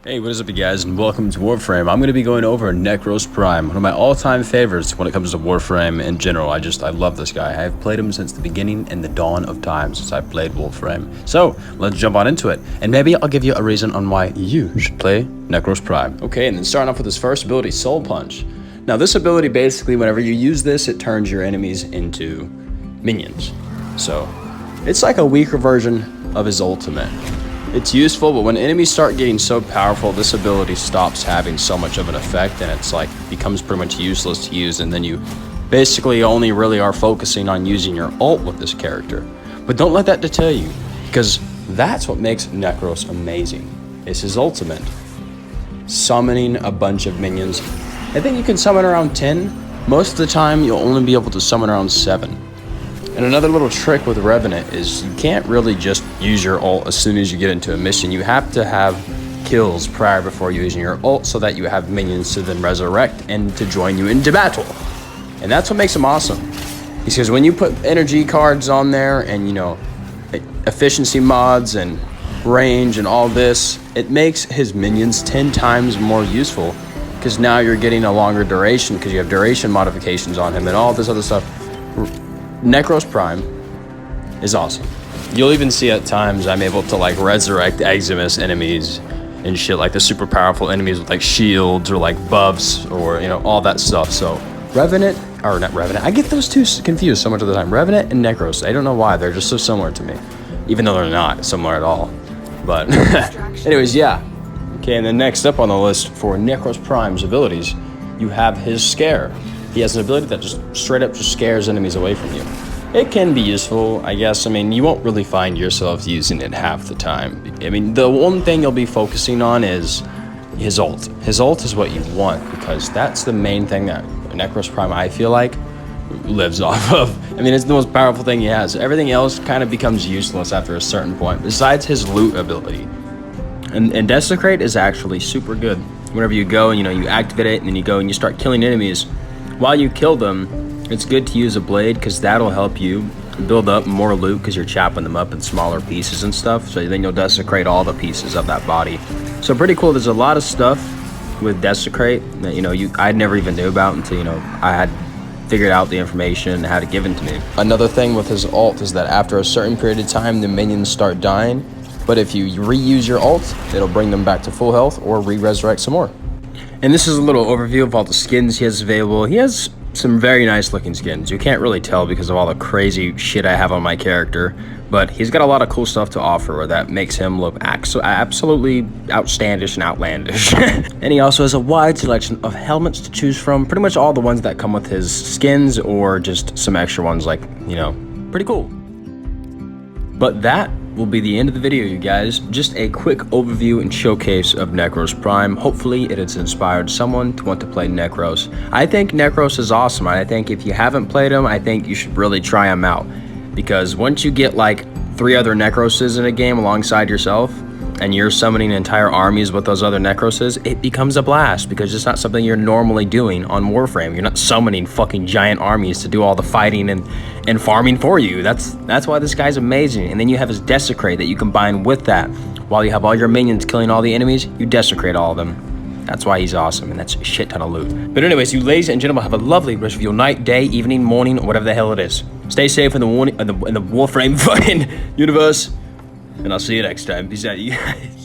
Hey, what is up you guys, and welcome to Warframe. I'm going to be going over Nekros Prime, one of my all-time favorites when it comes to Warframe in general. I love this guy. I've played him since the beginning and the dawn of time since I played Warframe. So, let's jump on into it, and maybe I'll give you a reason on why you should play Nekros Prime. Okay, and then starting off with his first ability, Soul Punch. Now, this ability, basically, whenever you use this, it turns your enemies into minions. So, it's like a weaker version of his ultimate. It's useful, but when enemies start getting so powerful, this ability stops having so much of an effect, and it's like becomes pretty much useless to use, and then you basically only really are focusing on using your ult with this character. But don't let that deter you, because that's what makes Nekros amazing. It's his ultimate. Summoning a bunch of minions. I think you can summon around 10. Most of the time, you'll only be able to summon around 7. And another little trick with Revenant is you can't really just use your ult as soon as you get into a mission. You have to have kills prior before using your ult so that you have minions to then resurrect and to join you into battle. And that's what makes him awesome. Because when you put energy cards on there and, you know, efficiency mods and range and all this, it makes his minions 10 times more useful. Because now you're getting a longer duration because you have duration modifications on him and all this other stuff. Nekros Prime is awesome. You'll even see at times I'm able to like resurrect Eximus enemies and shit, like the super powerful enemies with like shields or like buffs or, you know, all that stuff. So Revenant, or not Revenant, I get those two confused so much of the time. Revenant and Nekros, I don't know why, they're just so similar to me. Even though they're not similar at all. But anyways, yeah. Okay, and then next up on the list for Nekros Prime's abilities, you have his Scare. He has an ability that just straight up just scares enemies away from you. It can be useful, I guess. I mean, you won't really find yourself using it half the time. I mean, the one thing you'll be focusing on is his ult. His ult is what you want because that's the main thing that Nekros Prime, I feel like, lives off of. I mean, it's the most powerful thing he has. Everything else kind of becomes useless after a certain point, besides his loot ability. And Desecrate is actually super good. Whenever you go and, you know, you activate it and then you go and you start killing enemies, while you kill them, it's good to use a blade because that'll help you build up more loot because you're chopping them up in smaller pieces and stuff. So then you'll desecrate all the pieces of that body. So pretty cool. There's a lot of stuff with Desecrate that, you know, I never even knew about until, you know, I had figured out the information and had it given to me. Another thing with his ult is that after a certain period of time, the minions start dying. But if you reuse your ult, it'll bring them back to full health or re-resurrect some more. And this is a little overview of all the skins he has available. He has some very nice looking skins. You can't really tell because of all the crazy shit I have on my character, but he's got a lot of cool stuff to offer that makes him look absolutely outstandish and outlandish. And he also has a wide selection of helmets to choose from, pretty much all the ones that come with his skins or just some extra ones, like, you know, pretty cool. But that will be the end of the video, you guys. Just a quick overview and showcase of Nekros Prime. Hopefully it has inspired someone to want to play Nekros. I think Nekros is awesome. I think if you haven't played him, I think you should really try him out, because once you get like 3 other Nekroses in a game alongside yourself and you're summoning entire armies with those other Nekroses, it becomes a blast because it's not something you're normally doing on Warframe. You're not summoning fucking giant armies to do all the fighting and farming for you. That's why this guy's amazing. And then you have his Desecrate that you combine with that. While you have all your minions killing all the enemies, you Desecrate all of them. That's why he's awesome, and that's a shit ton of loot. But anyways, you ladies and gentlemen, have a lovely rest of your night, day, evening, morning, or whatever the hell it is. Stay safe in the Warframe fucking universe. And I'll see you next time. Peace out, you guys.